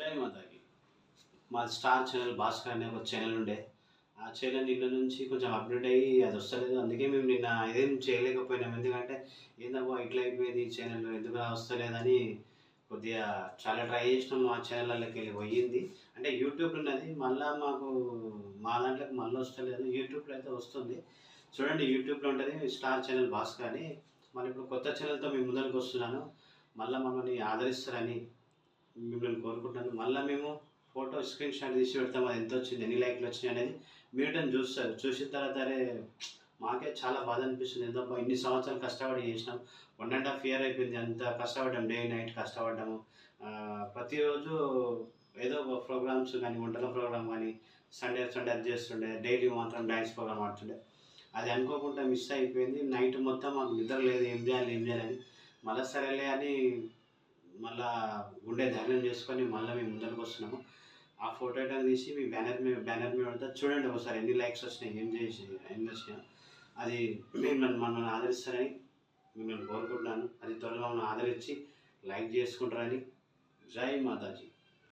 జై మాతాకి. మా స్టార్ ఛానల్ భాస్కర్ అనే ఒక ఛానల్ ఉండే. ఆ ఛానల్ నిన్న నుంచి కొంచెం అప్డేట్ అయ్యి అది వస్తలేదు. అందుకే మేము నిన్న ఏం చేయలేకపోయినాం. ఎందుకంటే ఏందబ్బా ఇట్లా అయిపోయింది ఈ ఛానల్ ఎందుకు వస్తలేదని కొద్దిగా చాలా ట్రై చేసినాం. మా ఛానళ్ళకి వెళ్ళి పోయింది. అంటే యూట్యూబ్లో ఉన్నది మళ్ళీ మాకు మా దాంట్లోకి మళ్ళీ వస్తలేదు. యూట్యూబ్లో అయితే వస్తుంది. చూడండి యూట్యూబ్లో ఉంటుంది స్టార్ ఛానల్ భాస్కర్ అని. మళ్ళీ ఇప్పుడు కొత్త ఛానల్తో మేము ముందరికి వస్తున్నాను. మళ్ళీ మమ్మల్ని ఆదరిస్తారని మిమ్మల్ని కోరుకుంటున్నాను. మళ్ళీ మేము ఫోటో స్క్రీన్ షాట్ తీసి పెడతాం. అది ఎంత వచ్చింది, ఎన్ని లైక్లు వచ్చినాయి అనేది మీటని చూస్తారు. చూసిన తర్వాత అరే మాకే చాలా బాధ అనిపిస్తుంది. ఎంతబ్బా ఇన్ని సంవత్సరాలు కష్టపడి చేసినాం. 1.5 year అయిపోయింది. అంత కష్టపడ్డాం, డే నైట్ కష్టపడ్డాము. ప్రతిరోజు ఏదో ఒక ప్రోగ్రామ్స్ కానీ, వంటల ప్రోగ్రామ్ కానీ, సండే అది చేస్తుండే. డైలీ మాత్రం డ్యాన్స్ ప్రోగ్రామ్ ఆడుతుండే. అది అనుకోకుండా మిస్ అయిపోయింది. నైట్ మొత్తం మాకు నిద్ర లేదు, ఏం చేయాలని. మళ్ళీ సరేలే అని మళ్ళా గుండె ధైర్యం చేసుకొని మళ్ళీ మేము ముందరికి వస్తున్నాము. ఆ ఫోటో తీసి మీ బ్యానర్ మీద పెడతా. చూడండి ఒకసారి ఎన్ని లైక్స్ వచ్చినాయి, ఎన్ని వచ్చినాయో. అది మమ్మల్ని ఆదరిస్తారని మిమ్మల్ని కోరుకుంటున్నాను. అది త్వరగా మమ్మల్ని ఆదరించి లైక్ చేసుకుంటారని. జై మాతాజీ.